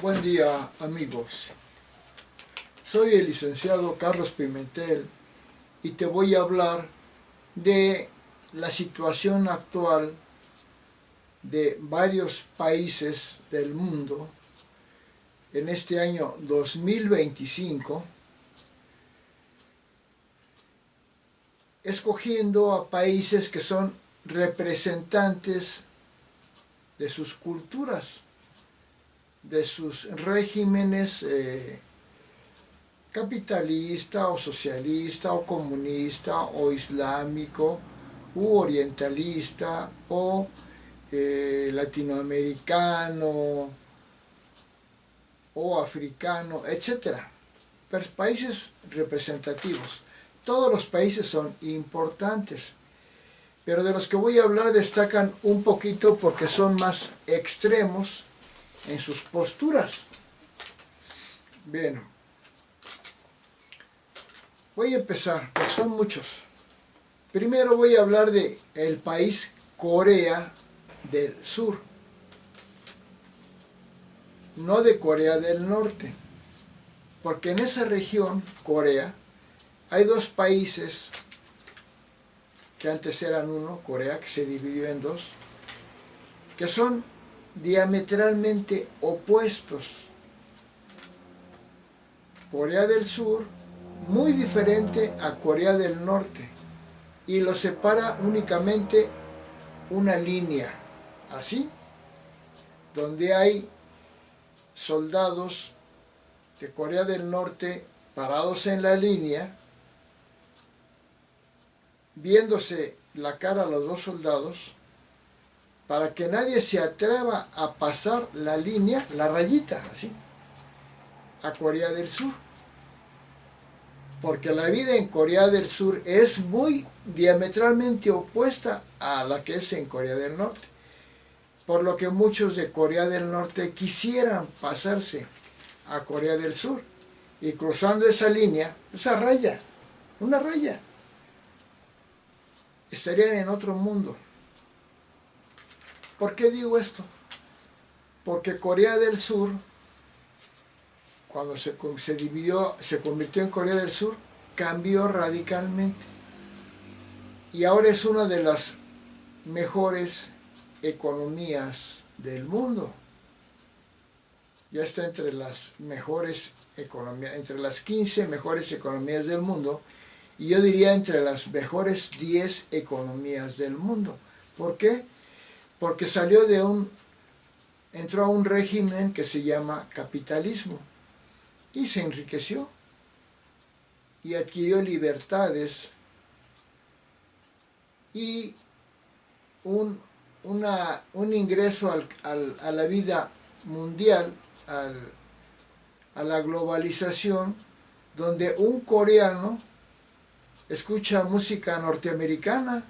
Buen día, amigos. Soy el licenciado Carlos Pimentel y te voy a hablar de la situación actual de varios países del mundo en este año 2025, escogiendo a países que son representantes de sus culturas, de sus regímenes capitalista o socialista o comunista o islámico u orientalista o latinoamericano o africano, etcétera. Países representativos. Todos los países son importantes, pero de los que voy a hablar destacan un poquito porque son más extremos en sus posturas. Bien, voy a empezar, porque son muchos. Primero voy a hablar de el país Corea del Sur, no de Corea del Norte, porque en esa región, Corea, hay dos países que antes eran uno, Corea, que se dividió en dos, que son diametralmente opuestos. Corea del Sur, muy diferente a Corea del Norte, y los separa únicamente una línea, así, donde hay soldados de Corea del Norte parados en la línea, viéndose la cara a los dos soldados, para que nadie se atreva a pasar la línea, la rayita, así, a Corea del Sur. Porque la vida en Corea del Sur es muy diametralmente opuesta a la que es en Corea del Norte. Por lo que muchos de Corea del Norte quisieran pasarse a Corea del Sur. Y cruzando esa línea, esa raya, una raya, estarían en otro mundo. ¿Por qué digo esto? Porque Corea del Sur, cuando se dividió, se convirtió en Corea del Sur, cambió radicalmente. Y ahora es una de las mejores economías del mundo. Ya está entre las mejores economías, entre las 15 mejores economías del mundo, y yo diría entre las mejores 10 economías del mundo. ¿Por qué? Porque entró a un régimen que se llama capitalismo y se enriqueció y adquirió libertades y un ingreso a la vida mundial, a la globalización, donde un coreano escucha música norteamericana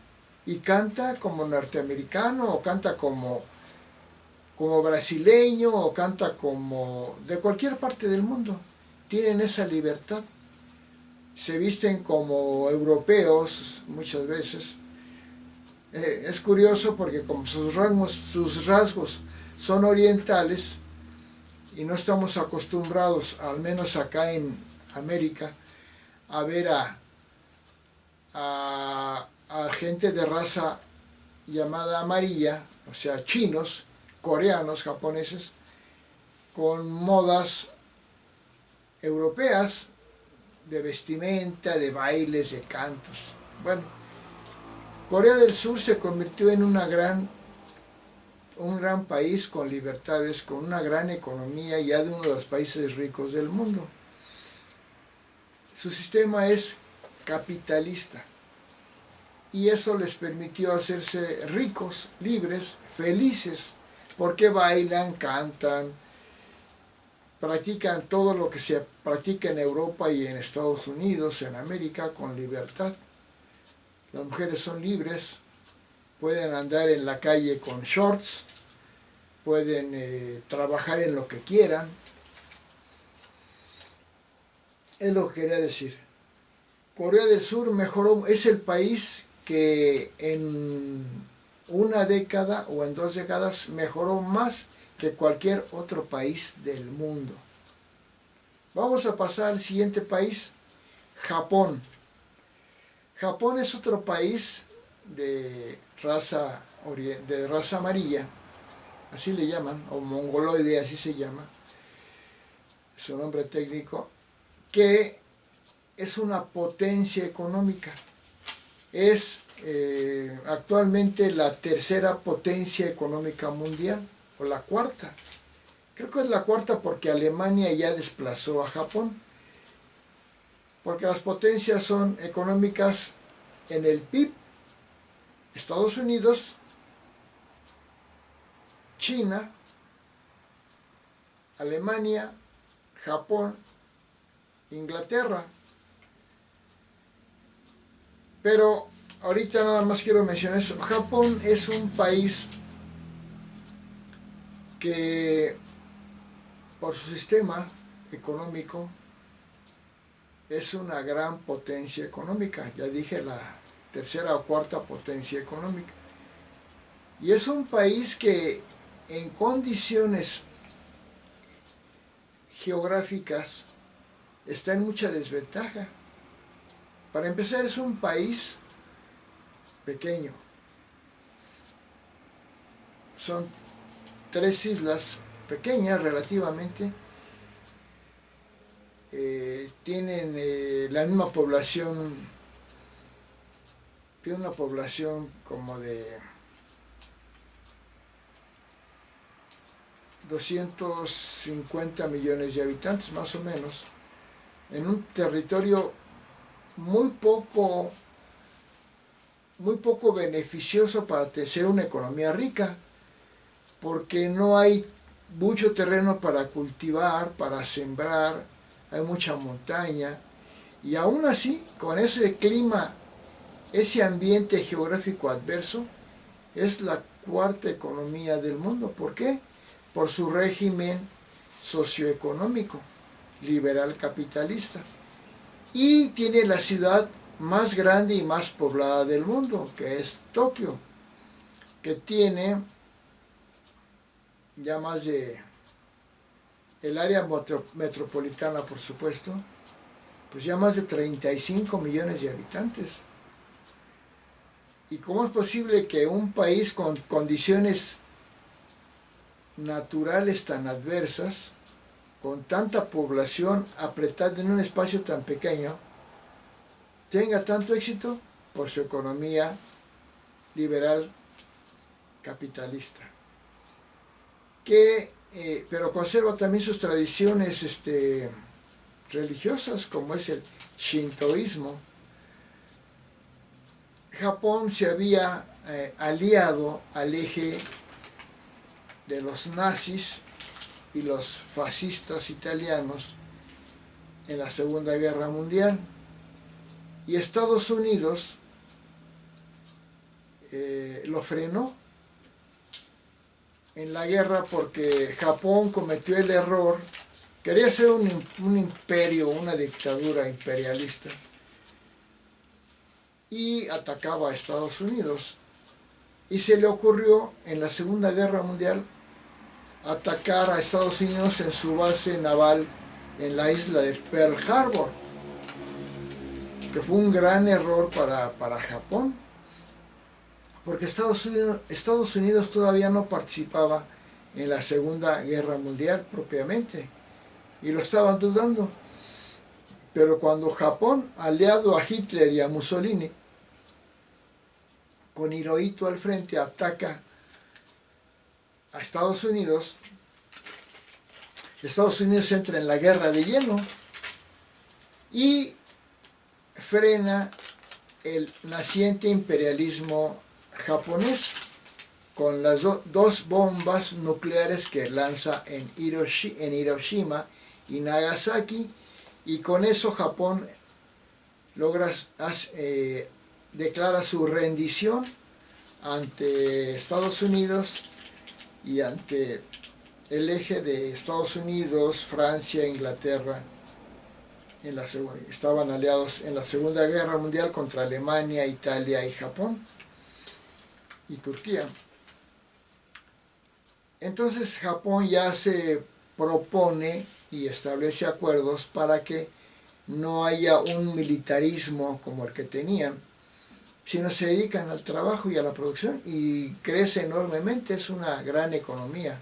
y canta como norteamericano, o canta como brasileño, o canta como de cualquier parte del mundo. Tienen esa libertad. Se visten como europeos muchas veces. Es curioso porque como sus rasgos son orientales y no estamos acostumbrados, al menos acá en América, a ver a gente de raza llamada amarilla, o sea, chinos, coreanos, japoneses, con modas europeas de vestimenta, de bailes, de cantos. Bueno, Corea del Sur se convirtió en un gran país con libertades, con una gran economía, ya de uno de los países ricos del mundo. Su sistema es capitalista y eso les permitió hacerse ricos, libres, felices, porque bailan, cantan, practican todo lo que se practica en Europa y en Estados Unidos, en América, con libertad. Las mujeres son libres, pueden andar en la calle con shorts, pueden trabajar en lo que quieran. Es lo que quería decir. Corea del Sur mejoró, es el país que en una década o en 2 décadas mejoró más que cualquier otro país del mundo. Vamos a pasar al siguiente país, Japón. Japón es otro país de raza amarilla, así le llaman, o mongoloide, así se llama, su nombre técnico, que es una potencia económica. Es actualmente la tercera potencia económica mundial, o la cuarta. Creo que es la cuarta porque Alemania ya desplazó a Japón. Porque las potencias son económicas en el PIB, Estados Unidos, China, Alemania, Japón, Inglaterra. Pero ahorita nada más quiero mencionar eso. Japón es un país que por su sistema económico es una gran potencia económica. Ya dije, la tercera o cuarta potencia económica. Y es un país que en condiciones geográficas está en mucha desventaja. Para empezar, es un país pequeño. Son 3 islas pequeñas relativamente. Tienen la misma población, tiene una población como de 250 millones de habitantes, más o menos, en un territorio muy poco beneficioso para ser una economía rica, porque no hay mucho terreno para cultivar, para sembrar, hay mucha montaña, y aún así, con ese clima, ese ambiente geográfico adverso, es la cuarta economía del mundo. ¿Por qué? Por su régimen socioeconómico, liberal capitalista. Y tiene la ciudad más grande y más poblada del mundo, que es Tokio, que tiene ya más de el área metropolitana, por supuesto, pues ya más de 35 millones de habitantes. ¿Y cómo es posible que un país con condiciones naturales tan adversas, con tanta población apretada en un espacio tan pequeño, tenga tanto éxito? Por su economía liberal capitalista, pero conserva también sus tradiciones religiosas, como es el shintoísmo. Japón se había aliado al eje de los nazis y los fascistas italianos en la Segunda Guerra Mundial, y Estados Unidos lo frenó en la guerra porque Japón cometió el error, quería ser un imperio, una dictadura imperialista, y atacaba a Estados Unidos. Y se le ocurrió en la Segunda Guerra Mundial atacar a Estados Unidos en su base naval en la isla de Pearl Harbor, que fue un gran error para Japón, porque Estados Unidos todavía no participaba en la Segunda Guerra Mundial propiamente, y lo estaban dudando. Pero cuando Japón, aliado a Hitler y a Mussolini, con Hirohito al frente, ataca a Estados Unidos entra en la guerra de lleno y frena el naciente imperialismo japonés con las dos bombas nucleares que lanza en Hiroshima y Nagasaki, y con eso Japón declara su rendición ante Estados Unidos y ante el eje de Estados Unidos, Francia e Inglaterra. Estaban aliados en la Segunda Guerra Mundial contra Alemania, Italia y Japón y Turquía. Entonces Japón ya se propone y establece acuerdos para que no haya un militarismo como el que tenían, sino se dedican al trabajo y a la producción y crece enormemente, es una gran economía,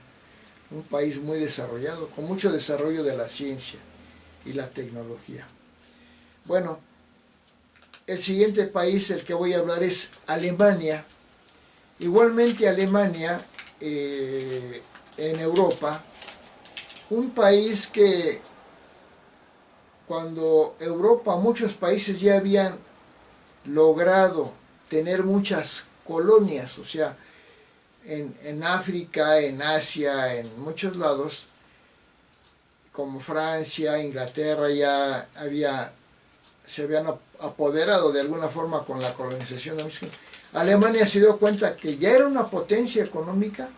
un país muy desarrollado, con mucho desarrollo de la ciencia y la tecnología. Bueno, el siguiente país del que voy a hablar es Alemania. Igualmente Alemania, en Europa, un país que cuando Europa, muchos países ya habían logrado tener muchas colonias, o sea, en África, en Asia, en muchos lados, como Francia, Inglaterra, ya se habían apoderado de alguna forma con la colonización. Alemania se dio cuenta que ya era una potencia económica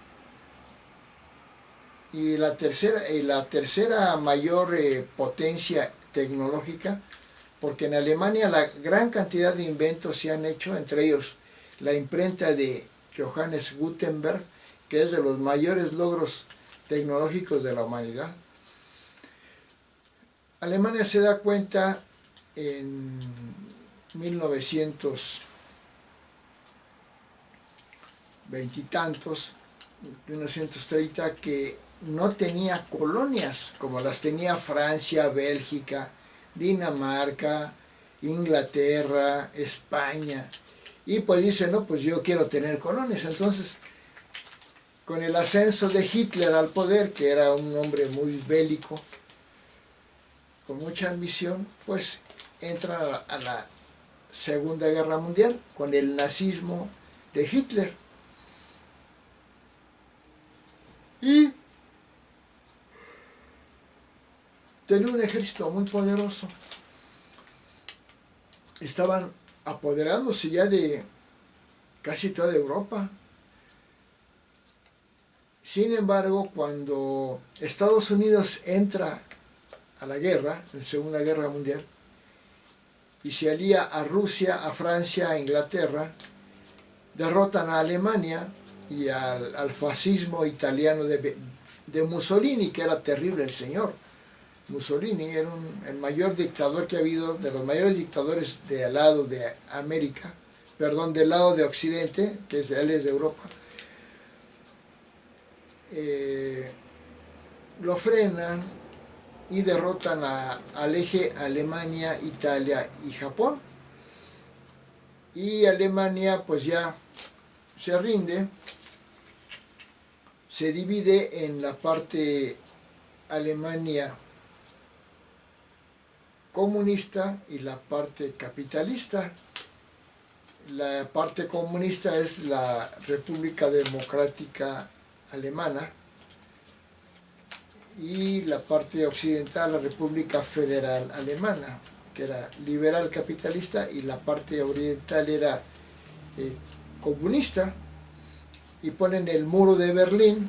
y la tercera mayor potencia tecnológica, porque en Alemania la gran cantidad de inventos se han hecho, entre ellos la imprenta de Johannes Gutenberg, que es de los mayores logros tecnológicos de la humanidad. Alemania se da cuenta en 1920 y tantos, 1930, que no tenía colonias como las tenía Francia, Bélgica, Dinamarca, Inglaterra, España. Y pues dice, no, pues yo quiero tener colonias. Entonces, con el ascenso de Hitler al poder, que era un hombre muy bélico, con mucha ambición, pues entra a la Segunda Guerra Mundial con el nazismo de Hitler. Y tenía un ejército muy poderoso. Estaban apoderándose ya de casi toda Europa. Sin embargo, cuando Estados Unidos entra a la guerra, en la Segunda Guerra Mundial, y se alía a Rusia, a Francia, a Inglaterra, derrotan a Alemania y al fascismo italiano de Mussolini, que era terrible el señor. Mussolini era el mayor dictador que ha habido, de los mayores dictadores del lado de América, perdón, del lado de Occidente, que él es de Europa. Lo frenan y derrotan al eje Alemania, Italia y Japón. Y Alemania pues ya se rinde, se divide en la parte Alemania comunista y la parte capitalista. La parte comunista es la República Democrática Alemana y la parte occidental la República Federal Alemana, que era liberal capitalista, y la parte oriental era comunista, y ponen el muro de Berlín,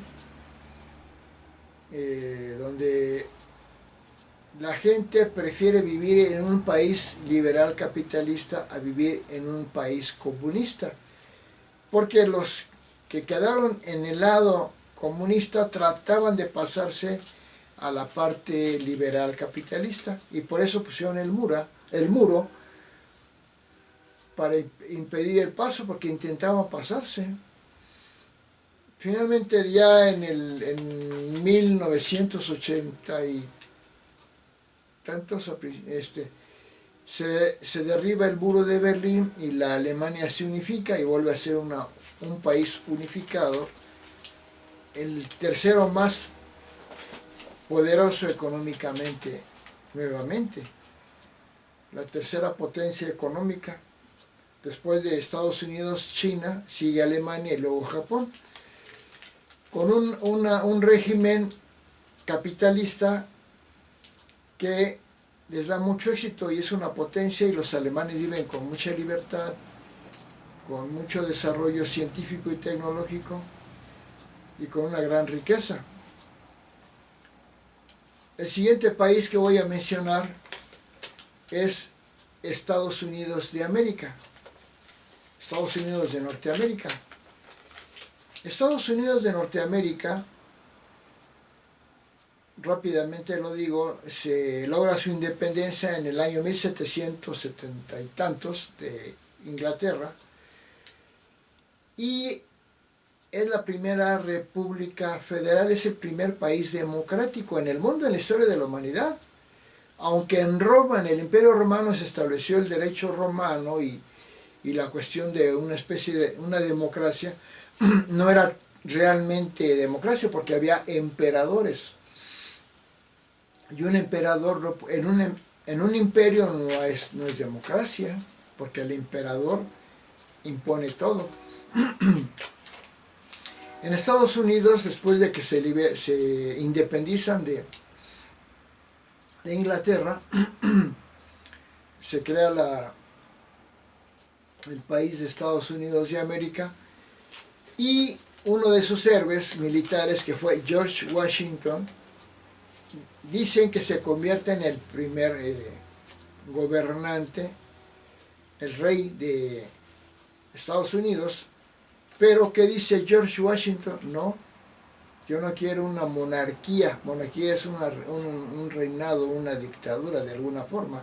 donde la gente prefiere vivir en un país liberal capitalista a vivir en un país comunista, porque los que quedaron en el lado comunista trataban de pasarse a la parte liberal capitalista, y por eso pusieron el muro para impedir el paso, porque intentaban pasarse. Finalmente ya en 1980 y tantos, se derriba el muro de Berlín y la Alemania se unifica y vuelve a ser un país unificado, el tercero más poderoso económicamente nuevamente, la tercera potencia económica. Después de Estados Unidos, China, sigue Alemania y luego Japón, con un régimen capitalista que les da mucho éxito y es una potencia, y los alemanes viven con mucha libertad, con mucho desarrollo científico y tecnológico y con una gran riqueza. El siguiente país que voy a mencionar es Estados Unidos de América, Estados Unidos de Norteamérica. Estados Unidos de Norteamérica rápidamente lo digo, se logra su independencia en el año 1770 y tantos de Inglaterra, y es la primera república federal, es el primer país democrático en el mundo, en la historia de la humanidad. Aunque en Roma, en el Imperio Romano, se estableció el derecho romano y la cuestión de una especie de una democracia, no era realmente democracia porque había emperadores. Y un emperador en un imperio no es democracia, porque el emperador impone todo. En Estados Unidos, después de que se independizan de Inglaterra, se crea el país de Estados Unidos de América, y uno de sus héroes militares, que fue George Washington, dicen que se convierte en el primer gobernante, el rey de Estados Unidos. Pero ¿qué dice George Washington? No, yo no quiero una monarquía. Monarquía es un reinado, una dictadura de alguna forma.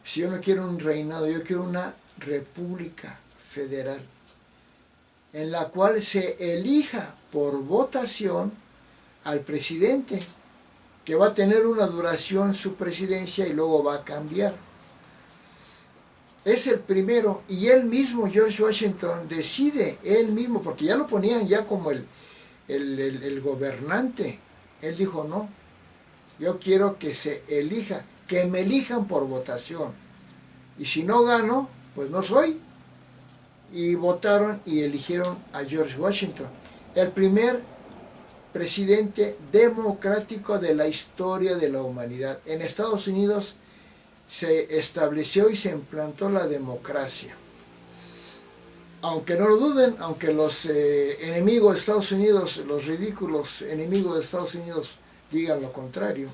Si yo no quiero un reinado, yo quiero una república federal, en la cual se elija por votación al presidente, que va a tener una duración su presidencia y luego va a cambiar. Es el primero, y él mismo, George Washington, decide, él mismo, porque ya lo ponían ya como el gobernante. Él dijo, no, yo quiero que se elija, que me elijan por votación. Y si no gano, pues no soy. Y votaron y eligieron a George Washington, el primer presidente democrático de la historia de la humanidad. En Estados Unidos se estableció y se implantó la democracia. Aunque no lo duden, aunque los enemigos de Estados Unidos, los ridículos enemigos de Estados Unidos digan lo contrario.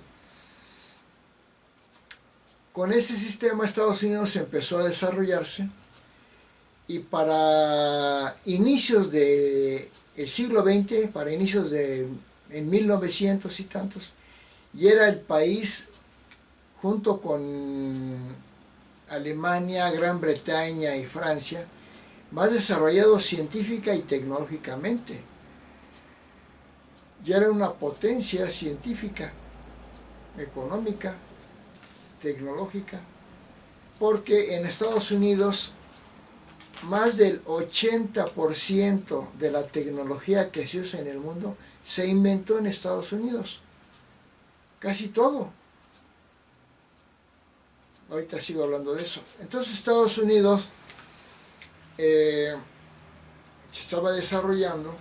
Con ese sistema Estados Unidos empezó a desarrollarse, y para inicios del siglo XX, para inicios en 1900 y tantos, y era el país, junto con Alemania, Gran Bretaña y Francia, más desarrollado científica y tecnológicamente. Ya era una potencia científica, económica, tecnológica, porque en Estados Unidos más del 80% de la tecnología que se usa en el mundo se inventó en Estados Unidos. Casi todo. Ahorita sigo hablando de eso. Entonces Estados Unidos se estaba desarrollando,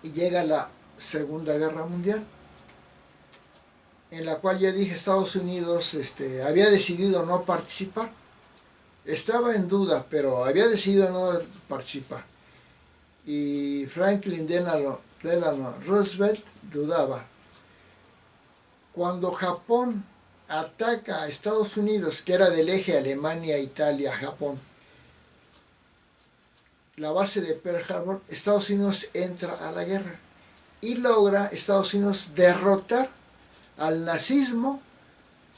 y llega la Segunda Guerra Mundial, en la cual ya dije Estados Unidos había decidido no participar. Estaba en duda, pero había decidido no participar. Y Franklin Delano Roosevelt dudaba. Cuando Japón ataca a Estados Unidos, que era del eje Alemania, Italia, Japón, la base de Pearl Harbor, Estados Unidos entra a la guerra y logra Estados Unidos derrotar al nazismo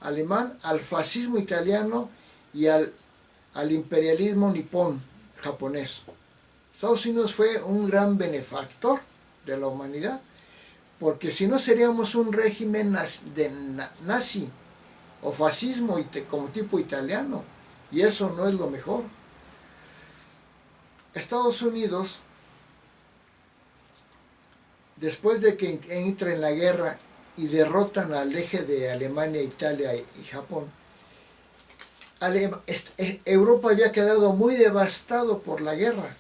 alemán, al fascismo italiano y al imperialismo nipón japonés. Estados Unidos fue un gran benefactor de la humanidad, porque si no seríamos un régimen nazi o fascismo como tipo italiano, y eso no es lo mejor. Estados Unidos, después de que entra en la guerra y derrotan al eje de Alemania, Italia y Japón, Europa había quedado muy devastado por la guerra.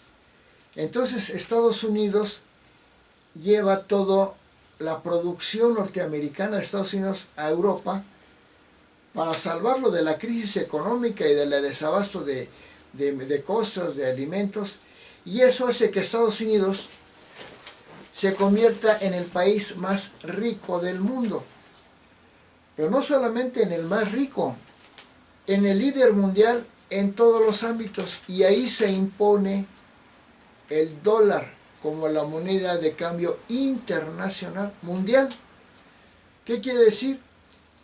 Entonces Estados Unidos lleva toda la producción norteamericana de Estados Unidos a Europa para salvarlo de la crisis económica y del desabasto de cosas, de alimentos, y eso hace que Estados Unidos se convierta en el país más rico del mundo. Pero no solamente en el más rico, en el líder mundial en todos los ámbitos, y ahí se impone el dólar como la moneda de cambio internacional mundial. ¿Qué quiere decir?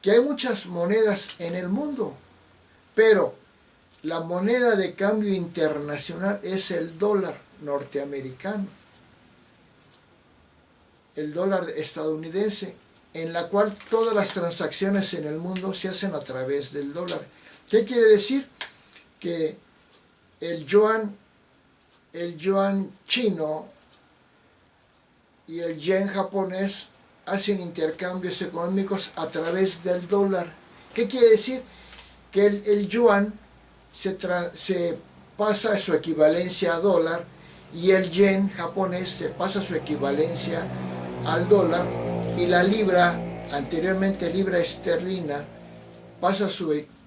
Que hay muchas monedas en el mundo, pero la moneda de cambio internacional es el dólar norteamericano, el dólar estadounidense, en la cual todas las transacciones en el mundo se hacen a través del dólar. ¿Qué quiere decir? Que el yuan chino y el yen japonés hacen intercambios económicos a través del dólar. ¿Qué quiere decir? Que el yuan se pasa a su equivalencia a dólar y el yen japonés se pasa a su equivalencia al dólar, y la libra, anteriormente libra esterlina, pasa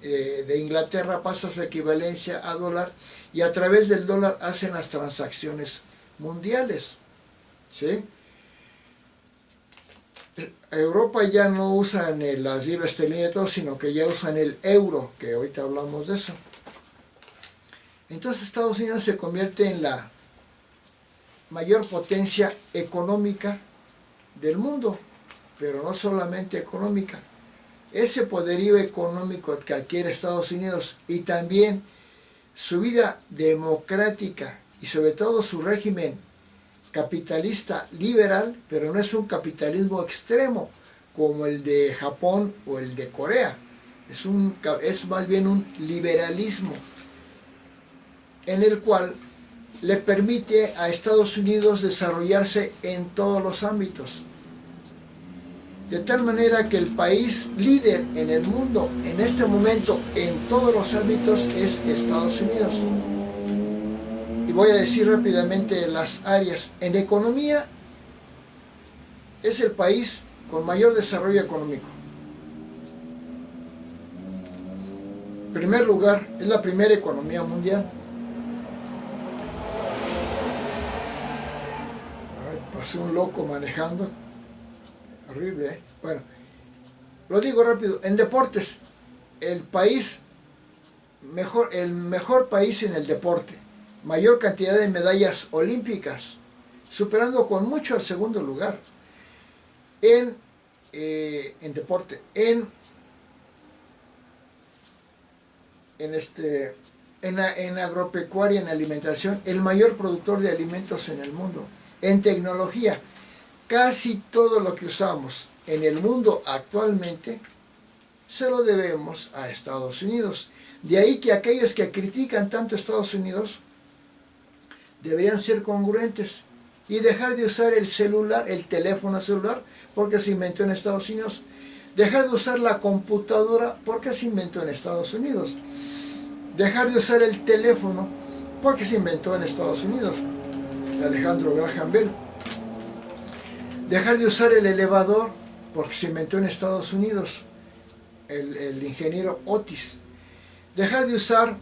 de Inglaterra pasa su equivalencia a dólar, y a través del dólar hacen las transacciones mundiales. ¿Sí? Europa ya no usan las libras esterlinas y todo, sino que ya usan el euro, que ahorita hablamos de eso. Entonces Estados Unidos se convierte en la mayor potencia económica del mundo, pero no solamente económica. Ese poderío económico que adquiere Estados Unidos, y también su vida democrática y sobre todo su régimen capitalista liberal, pero no es un capitalismo extremo como el de Japón o el de Corea, es más bien un liberalismo en el cual le permite a Estados Unidos desarrollarse en todos los ámbitos. De tal manera que el país líder en el mundo en este momento en todos los ámbitos es Estados Unidos. Y voy a decir rápidamente las áreas. En economía es el país con mayor desarrollo económico. En primer lugar, es la primera economía mundial. Pasé un loco manejando. Horrible, ¿eh? Bueno, lo digo rápido. En deportes, el mejor país en el deporte. Mayor cantidad de medallas olímpicas, superando con mucho al segundo lugar. En deporte. En agropecuaria, en alimentación, el mayor productor de alimentos en el mundo. En tecnología, casi todo lo que usamos en el mundo actualmente se lo debemos a Estados Unidos. De ahí que aquellos que critican tanto a Estados Unidos deberían ser congruentes y dejar de usar el celular, el teléfono celular, porque se inventó en Estados Unidos. Dejar de usar la computadora porque se inventó en Estados Unidos. Dejar de usar el teléfono porque se inventó en Estados Unidos. Alejandro Graham Bell. Dejar de usar el elevador porque se inventó en Estados Unidos, el ingeniero Otis. Dejar de usar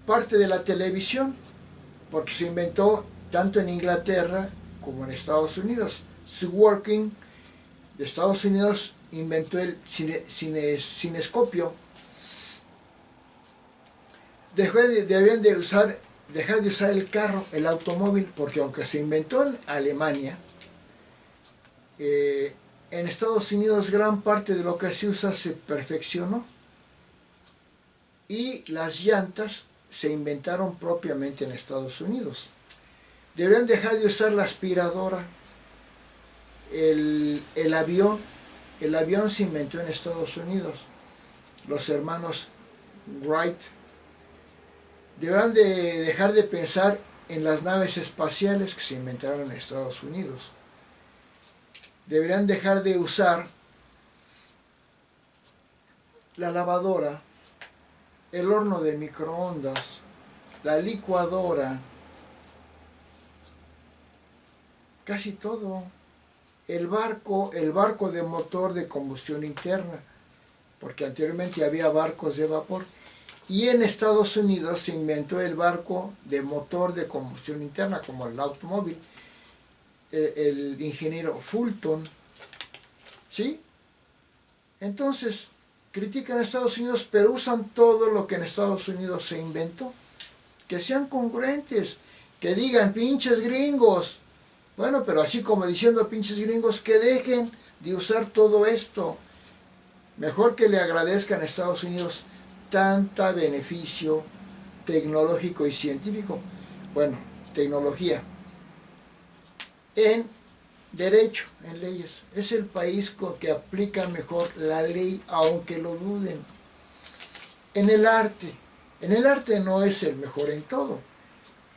parte de la televisión porque se inventó tanto en Inglaterra como en Estados Unidos. Working de Estados Unidos inventó el cinescopio. Deberían de dejar de usar el carro, el automóvil, porque aunque se inventó en Alemania, en Estados Unidos gran parte de lo que se usa se perfeccionó, y las llantas se inventaron propiamente en Estados Unidos. Deberían dejar de usar la aspiradora. El avión se inventó en Estados Unidos. Los hermanos Wright. Deberán de dejar de pensar en las naves espaciales que se inventaron en Estados Unidos. Deberán dejar de usar la lavadora, el horno de microondas, la licuadora, casi todo. El barco de motor de combustión interna, porque anteriormente había barcos de vapor. Y en Estados Unidos se inventó el barco de motor de combustión interna, como el automóvil, el ingeniero Fulton. ¿Sí? Entonces, critican a Estados Unidos, pero usan todo lo que en Estados Unidos se inventó. Que sean congruentes, que digan, pinches gringos, Bueno, pero así como diciendo pinches gringos que dejen de usar todo esto. Mejor que le agradezcan a Estados Unidos tanta beneficio tecnológico y científico. Bueno, tecnología. En derecho, en leyes. Es el país que aplica mejor la ley, aunque lo duden. En el arte no es el mejor en todo.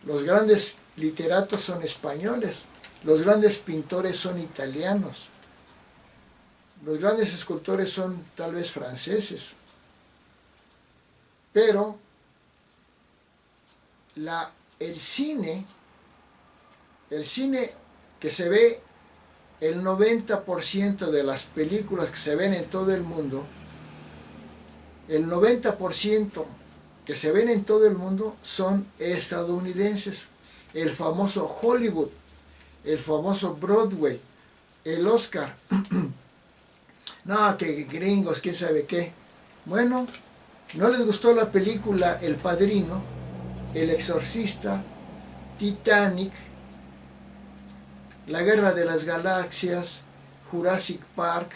Los grandes literatos son españoles, los grandes pintores son italianos, los grandes escultores son tal vez franceses, pero el cine que se ve, el 90% de las películas que se ven en todo el mundo, el 90% que se ven en todo el mundo son estadounidenses. El famoso Hollywood, el famoso Broadway, el Oscar. No, que gringos, quién sabe qué. Bueno, ¿no les gustó la película El Padrino, El Exorcista, Titanic, La Guerra de las Galaxias, Jurassic Park,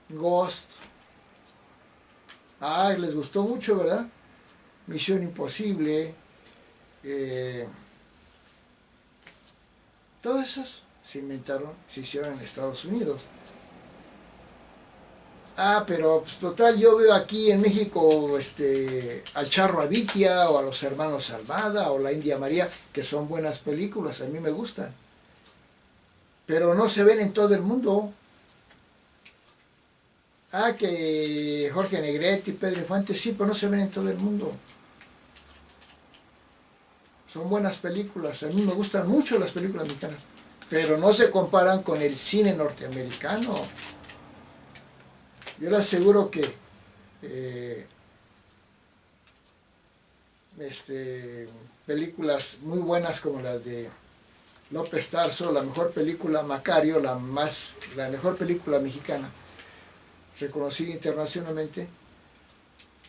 Ghost? Ay, les gustó mucho, ¿verdad? Misión Imposible. Todas esas se inventaron, se hicieron en Estados Unidos. Ah, pero pues, total, yo veo aquí en México al Charro Avitia o a los Hermanos Almada o la India María, que son buenas películas, a mí me gustan. Pero no se ven en todo el mundo. Ah, que Jorge Negrete y Pedro Infante, sí, pero no se ven en todo el mundo. Son buenas películas, a mí me gustan mucho las películas mexicanas, pero no se comparan con el cine norteamericano. Yo le aseguro que películas muy buenas como las de López Tarso, la mejor película Macario, la mejor película mexicana, reconocida internacionalmente,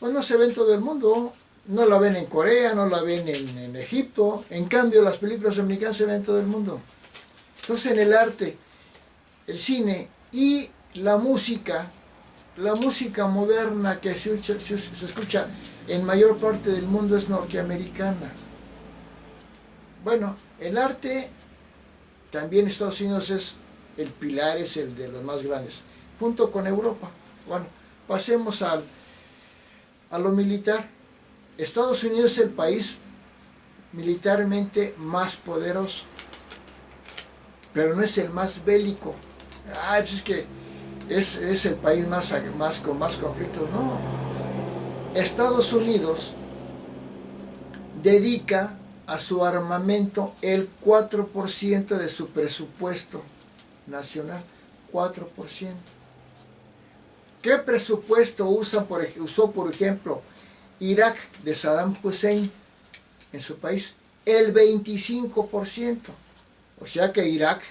pues no se ve en todo el mundo. No la ven en Corea, no la ven en Egipto. En cambio, las películas americanas se ven en todo el mundo. Entonces, en el arte, el cine y la música moderna que se escucha en mayor parte del mundo es norteamericana. Bueno, el arte, también Estados Unidos es el pilar, es el de los más grandes, junto con Europa. Bueno, pasemos a lo militar. Estados Unidos es el país militarmente más poderoso, pero no es el más bélico. Pues es que es el país con más conflictos. No. Estados Unidos dedica a su armamento el 4% de su presupuesto nacional. 4%. ¿Qué presupuesto usó, por ejemplo, Irak de Saddam Hussein en su país? El 25%. O sea que Irak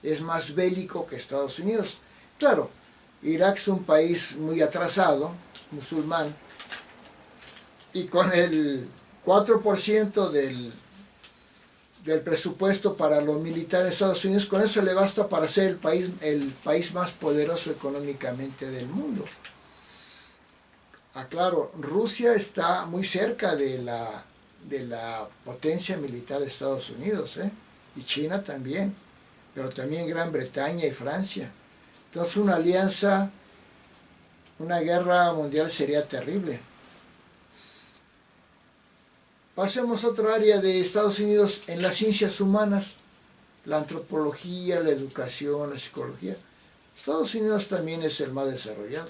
es más bélico que Estados Unidos. Claro, Irak es un país muy atrasado, musulmán, y con el 4% del presupuesto para lo militar de Estados Unidos, con eso le basta para ser el país más poderoso económicamente del mundo. Claro, Rusia está muy cerca de la potencia militar de Estados Unidos, y China también, pero también Gran Bretaña y Francia. Entonces una alianza, una guerra mundial sería terrible. Pasemos a otra área de Estados Unidos en las ciencias humanas, la antropología, la educación, la psicología. Estados Unidos también es el más desarrollado.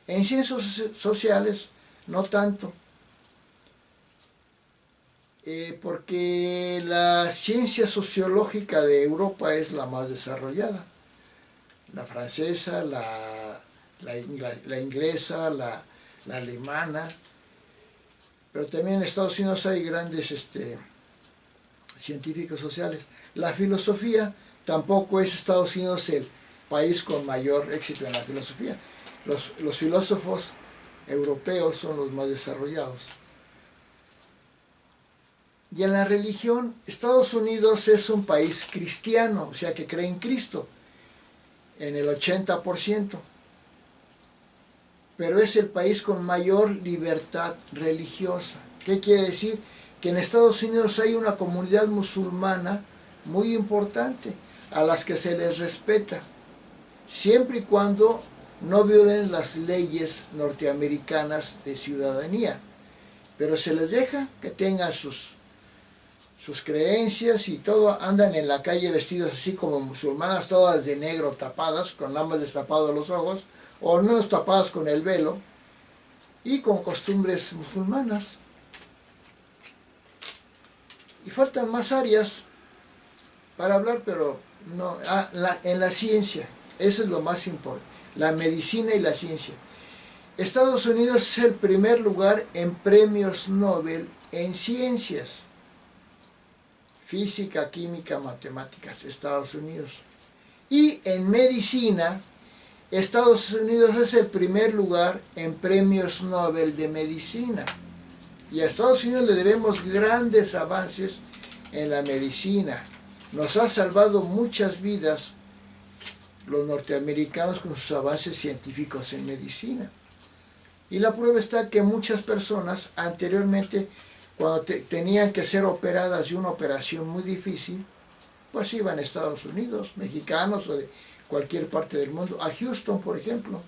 En ciencias sociales, no tanto, porque la ciencia sociológica de Europa es la más desarrollada. La francesa, la inglesa, la alemana, pero también en Estados Unidos hay grandes científicos sociales. La filosofía, tampoco es Estados Unidos el país con mayor éxito en la filosofía. Los filósofos europeos son los más desarrollados. Y en la religión, Estados Unidos es un país cristiano, o sea que cree en Cristo, en el 80%. Pero es el país con mayor libertad religiosa. ¿Qué quiere decir? Que en Estados Unidos hay una comunidad musulmana muy importante, a las que se les respeta, siempre y cuando no violen las leyes norteamericanas de ciudadanía. Pero se les deja que tengan sus creencias y todo, andan en la calle vestidos así como musulmanas, todas de negro tapadas, con nada más destapados los ojos, o al menos tapadas con el velo, y con costumbres musulmanas. Y faltan más áreas para hablar, pero no, en la ciencia, eso es lo más importante, la medicina y la ciencia. Estados Unidos es el primer lugar en premios Nobel en ciencias. Física, química, matemáticas, Estados Unidos. Y en medicina, Estados Unidos es el primer lugar en premios Nobel de medicina. Y a Estados Unidos le debemos grandes avances en la medicina. Nos ha salvado muchas vidas los norteamericanos con sus avances científicos en medicina. Y la prueba está que muchas personas anteriormente, cuando tenían que ser operadas de una operación muy difícil, pues iban a Estados Unidos, mexicanos o de cualquier parte del mundo, a Houston, por ejemplo.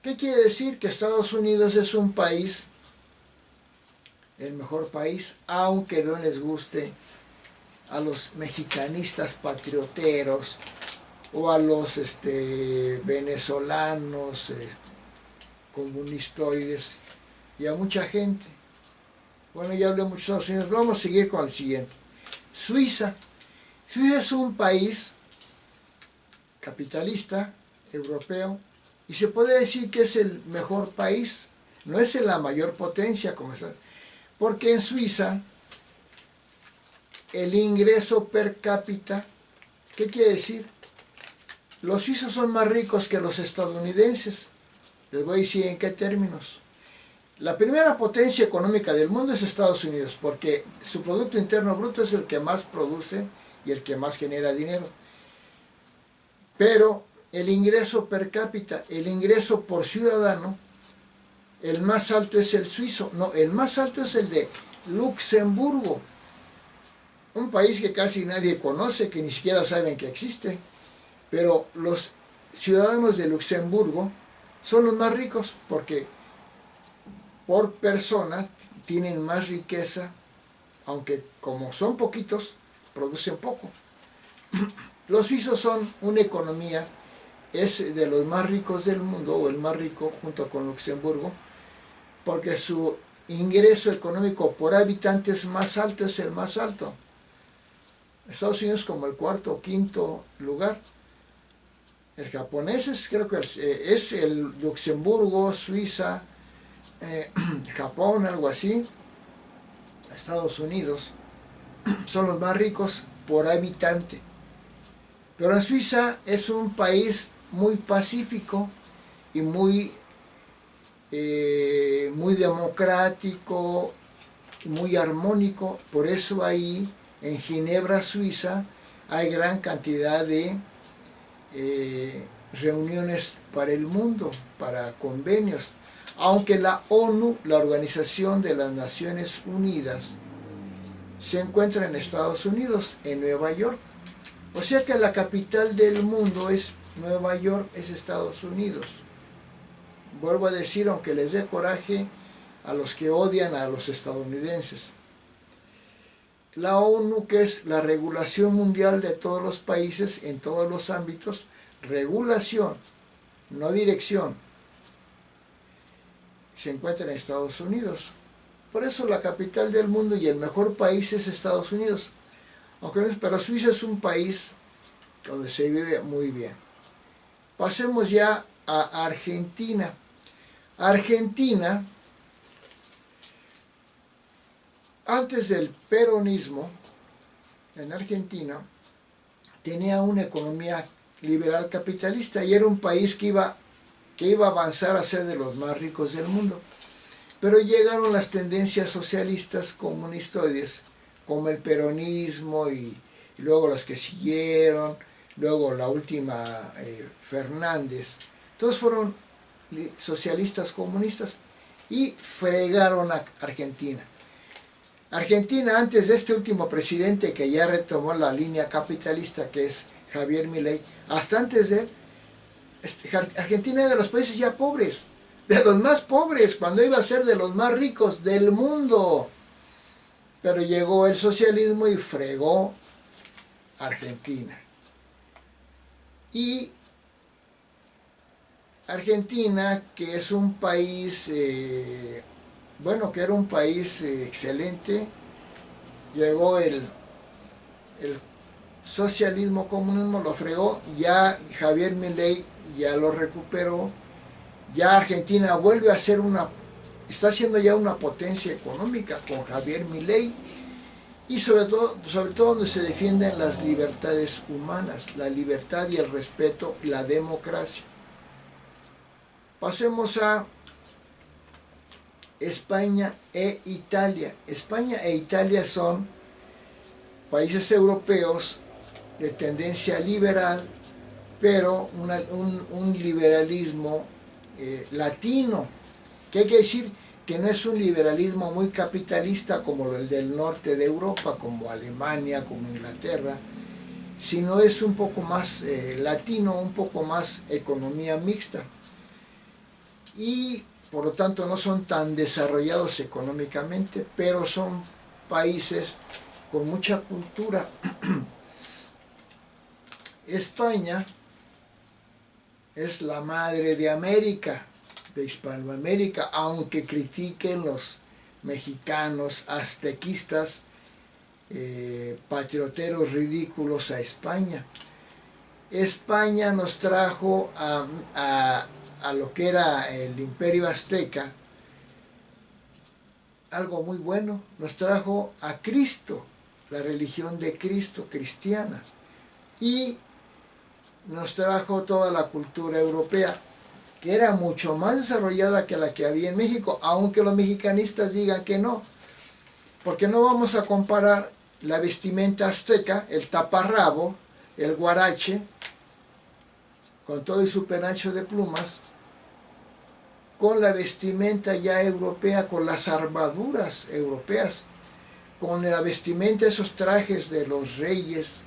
¿Qué quiere decir? Que Estados Unidos es un país, el mejor país, aunque no les guste a los mexicanistas patrioteros o a los venezolanos comunistoides y a mucha gente. Bueno, ya hablé mucho de Estados Unidos, vamos a seguir con el siguiente. Suiza. Suiza es un país capitalista, europeo, y se puede decir que es el mejor país, no es la mayor potencia, como es, porque en Suiza el ingreso per cápita, ¿qué quiere decir? Los suizos son más ricos que los estadounidenses. Les voy a decir en qué términos. La primera potencia económica del mundo es Estados Unidos, porque su Producto Interno Bruto es el que más produce y el que más genera dinero. Pero el ingreso per cápita, el ingreso por ciudadano, el más alto es el suizo. No, el más alto es el de Luxemburgo, un país que casi nadie conoce, que ni siquiera saben que existe. Pero los ciudadanos de Luxemburgo son los más ricos porque por persona tienen más riqueza, aunque como son poquitos, producen poco. Los suizos son una economía, es de los más ricos del mundo, o el más rico junto con Luxemburgo, porque su ingreso económico por habitante es más alto, es el más alto. Estados Unidos como el cuarto o quinto lugar. El japonés creo que es el Luxemburgo, Suiza, Japón, algo así. Estados Unidos son los más ricos por habitante. Pero en Suiza es un país muy pacífico y muy democrático, muy armónico. Por eso ahí en Ginebra, Suiza, hay gran cantidad de reuniones para el mundo, para convenios. Aunque la ONU, la Organización de las Naciones Unidas, se encuentra en Estados Unidos, en Nueva York. O sea que la capital del mundo es Nueva York, es Estados Unidos. Vuelvo a decir, aunque les dé coraje a los que odian a los estadounidenses. La ONU, que es la regulación mundial de todos los países en todos los ámbitos, regulación, no dirección, se encuentra en Estados Unidos. Por eso la capital del mundo y el mejor país es Estados Unidos. Aunque no es, pero Suiza es un país donde se vive muy bien. Pasemos ya a Argentina. Argentina, antes del peronismo, en Argentina, tenía una economía liberal capitalista y era un país que iba a avanzar a ser de los más ricos del mundo. Pero llegaron las tendencias socialistas comunistoides, como el peronismo y luego las que siguieron, luego la última Fernández. Todos fueron socialistas comunistas y fregaron a Argentina. Argentina, antes de este último presidente que ya retomó la línea capitalista, que es Javier Milei, hasta antes de él, Argentina era de los países ya pobres, de los más pobres, cuando iba a ser de los más ricos del mundo. Pero llegó el socialismo y fregó Argentina. Y Argentina, que es un país, bueno, que era un país excelente, llegó el socialismo, comunismo, lo fregó, ya Javier Milei ya lo recuperó, ya Argentina vuelve a ser está siendo ya una potencia económica con Javier Milei, y sobre todo donde se defienden las libertades humanas, la libertad y el respeto, la democracia. Pasemos a España e Italia. España e Italia son países europeos de tendencia liberal, pero un liberalismo latino. ¿Qué quiere decir? Que no es un liberalismo muy capitalista como el del norte de Europa, como Alemania, como Inglaterra, sino es un poco más latino, un poco más economía mixta. Y por lo tanto no son tan desarrollados económicamente, pero son países con mucha cultura. España es la madre de América, de Hispanoamérica, aunque critiquen los mexicanos aztequistas, patrioteros ridículos a España. España nos trajo a lo que era el Imperio Azteca algo muy bueno, nos trajo a Cristo, la religión de Cristo, cristiana, y nos trajo toda la cultura europea, que era mucho más desarrollada que la que había en México, aunque los mexicanistas digan que no, porque no vamos a comparar la vestimenta azteca, el taparrabo, el guarache, con todo y su penacho de plumas, con la vestimenta ya europea, con las armaduras europeas, con la vestimenta, esos trajes de los reyes,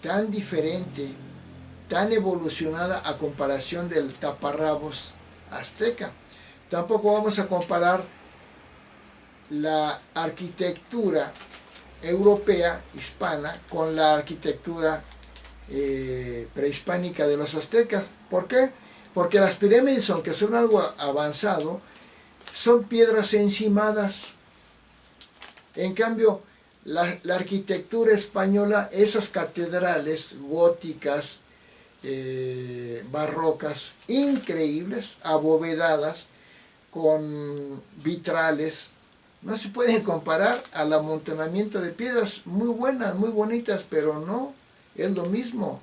tan diferente, tan evolucionada a comparación del taparrabos azteca. Tampoco vamos a comparar la arquitectura europea, hispana, con la arquitectura prehispánica de los aztecas. ¿Por qué? Porque las pirámides, aunque son algo avanzado, son piedras encimadas. En cambio, la arquitectura española, esas catedrales góticas, barrocas, increíbles, abovedadas, con vitrales, no se pueden comparar al amontonamiento de piedras muy buenas, muy bonitas, pero no, es lo mismo.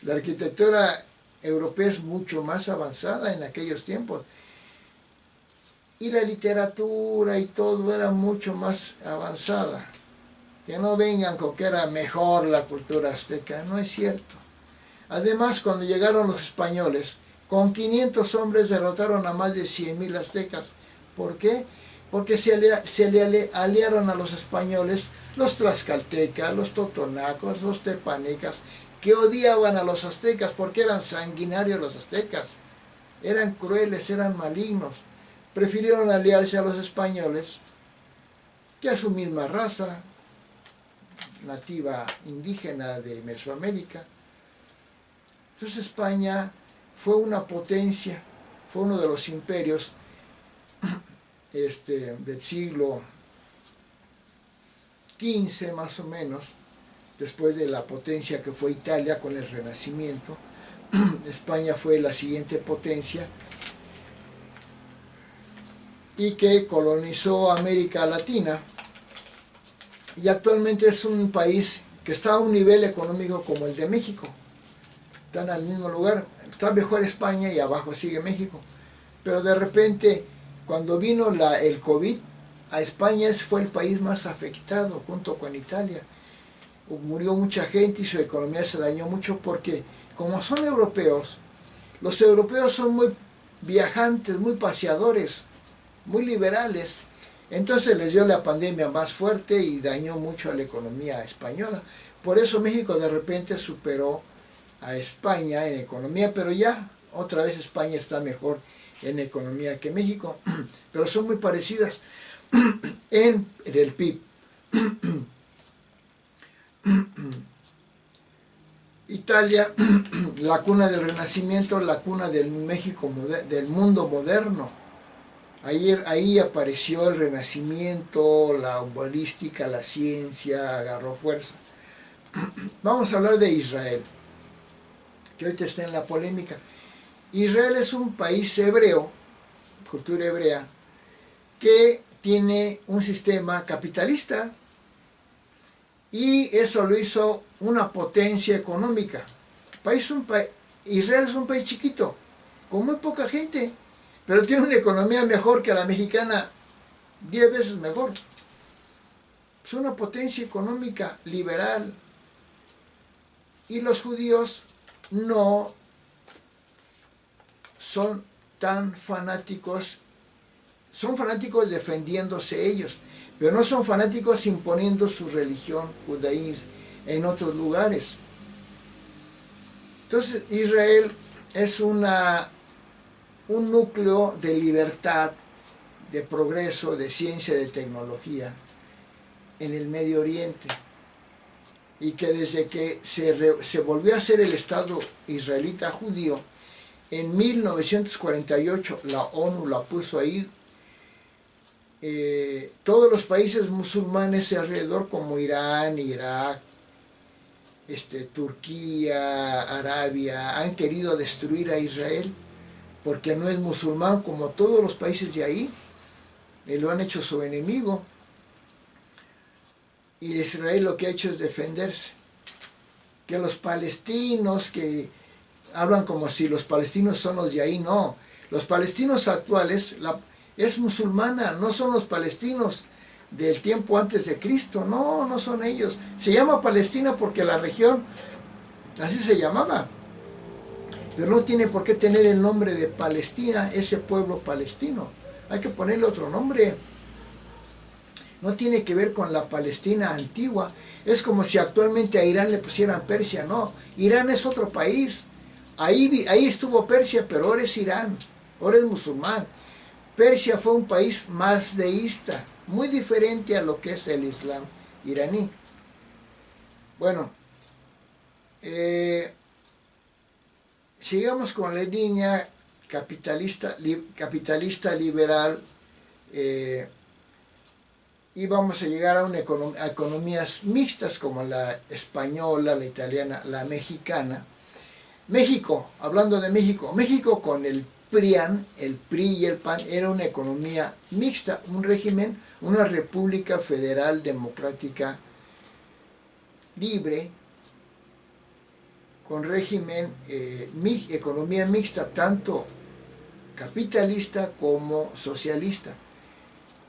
La arquitectura europea es mucho más avanzada en aquellos tiempos. Y la literatura y todo era mucho más avanzada. Que no vengan con que era mejor la cultura azteca, no es cierto. Además, cuando llegaron los españoles, con 500 hombres derrotaron a más de 100.000 aztecas. ¿Por qué? Porque se le aliaron a los españoles los tlaxcaltecas, los totonacos, los tepanecas, que odiaban a los aztecas porque eran sanguinarios los aztecas. Eran crueles, eran malignos. Prefirieron aliarse a los españoles que a su misma raza nativa indígena de Mesoamérica. Entonces España fue una potencia, fue uno de los imperios del siglo XV más o menos, después de la potencia que fue Italia con el Renacimiento. España fue la siguiente potencia y que colonizó América Latina, y actualmente es un país que está a un nivel económico como el de México. Están al mismo lugar, está mejor España y abajo sigue México, pero de repente, cuando vino el COVID, a España fue el país más afectado junto con Italia. Murió mucha gente y su economía se dañó mucho porque, como son europeos, los europeos son muy viajantes, muy paseadores, muy liberales. Entonces les dio la pandemia más fuerte y dañó mucho a la economía española. Por eso México de repente superó a España en economía, pero ya otra vez España está mejor en economía que México, pero son muy parecidas en el PIB. Italia, la cuna del Renacimiento, la cuna del México, del mundo moderno. Ahí apareció el Renacimiento, la humanística, la ciencia, agarró fuerza. Vamos a hablar de Israel, que ahorita está en la polémica. Israel es un país hebreo, cultura hebrea, que tiene un sistema capitalista y eso lo hizo una potencia económica. Israel es un país chiquito, con muy poca gente, pero tiene una economía mejor que la mexicana, 10 veces mejor. Es una potencia económica liberal. Y los judíos no son tan fanáticos, son fanáticos defendiéndose ellos, pero no son fanáticos imponiendo su religión judaísmo en otros lugares. Entonces Israel es un núcleo de libertad, de progreso, de ciencia, de tecnología en el Medio Oriente, y que desde que se volvió a hacer el Estado israelita judío, en 1948 la ONU la puso ahí, todos los países musulmanes alrededor, como Irán, Irak, Turquía, Arabia, han querido destruir a Israel porque no es musulmán como todos los países de ahí, y lo han hecho su enemigo. Y Israel lo que ha hecho es defenderse. Que los palestinos, que hablan como si los palestinos son los de ahí, no. Los palestinos actuales es musulmana, no son los palestinos del tiempo antes de Cristo, no, no son ellos. Se llama Palestina porque la región así se llamaba, pero no tiene por qué tener el nombre de Palestina, ese pueblo palestino. Hay que ponerle otro nombre. No tiene que ver con la Palestina antigua. Es como si actualmente a Irán le pusieran Persia. No, Irán es otro país. Ahí estuvo Persia, pero ahora es Irán, ahora es musulmán. Persia fue un país más deísta, muy diferente a lo que es el Islam iraní. Bueno, sigamos con la línea capitalista liberal, y vamos a llegar a economías mixtas como la española, la italiana, la mexicana. México, hablando de México, México con el PRIAN, el PRI y el PAN, era una economía mixta, un régimen, una república federal democrática libre, con régimen, economía mixta, tanto capitalista como socialista.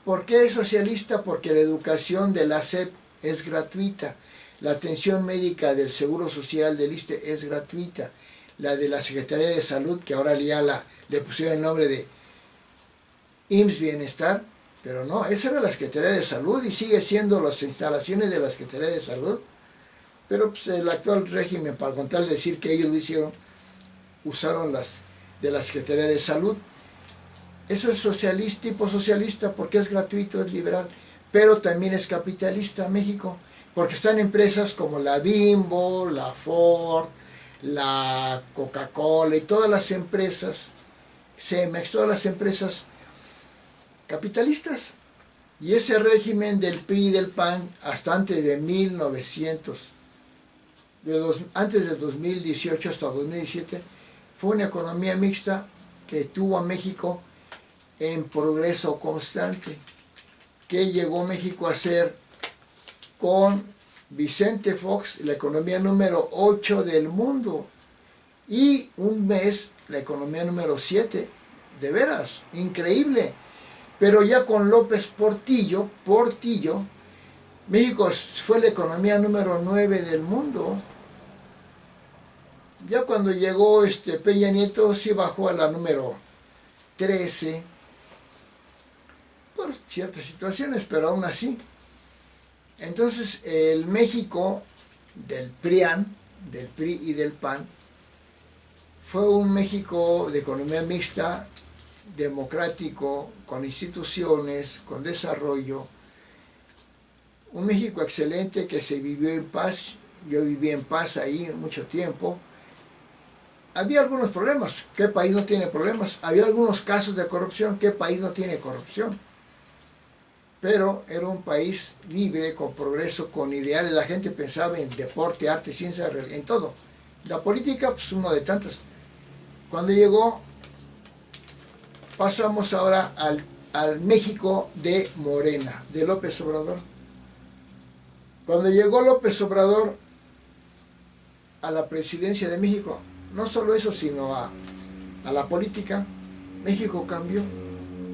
¿Por qué es socialista? Porque la educación de la SEP es gratuita, la atención médica del Seguro Social del ISSSTE es gratuita, la de la Secretaría de Salud, que ahora ya le pusieron el nombre de IMSS Bienestar, pero no, esa era la Secretaría de Salud y sigue siendo las instalaciones de la Secretaría de Salud, pero pues, el actual régimen, para contar decir que ellos lo hicieron, usaron las de la Secretaría de Salud. Eso es socialista, tipo socialista, porque es gratuito, es liberal, pero también es capitalista México, porque están empresas como la Bimbo, la Ford, la Coca-Cola y todas las empresas, Cemex, todas las empresas capitalistas. Y ese régimen del PRI y del PAN, hasta antes de 2018 hasta 2017, fue una economía mixta que tuvo a México en progreso constante, que llegó México a ser, con Vicente Fox, la economía número 8 del mundo, y un mes la economía número 7 de veras, increíble. Pero ya con López Portillo, México fue la economía número 9 del mundo. Ya cuando llegó Peña Nieto sí bajó a la número 13 por ciertas situaciones, pero aún así. Entonces el México del PRIAN, del PRI y del PAN, fue un México de economía mixta, democrático, con instituciones, con desarrollo, un México excelente que se vivió en paz. Yo viví en paz ahí mucho tiempo. Había algunos problemas, ¿qué país no tiene problemas? Había algunos casos de corrupción, ¿qué país no tiene corrupción? Pero era un país libre, con progreso, con ideales. La gente pensaba en deporte, arte, ciencia, en todo. La política, pues uno de tantas. Cuando llegó, pasamos ahora al México de Morena, de López Obrador. Cuando llegó López Obrador a la presidencia de México, no solo eso, sino a la política, México cambió.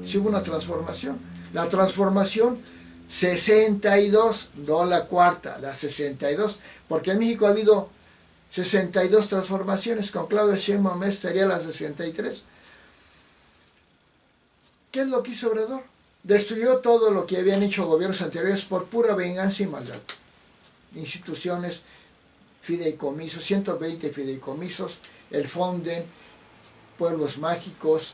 Sí hubo una transformación. La transformación 62, no la cuarta, la 62, porque en México ha habido 62 transformaciones, con Claudia Sheinbaum sería la 63. ¿Qué es lo que hizo Obrador? Destruyó todo lo que habían hecho gobiernos anteriores por pura venganza y maldad. Instituciones, fideicomisos, 120 fideicomisos, el Fonden, pueblos mágicos,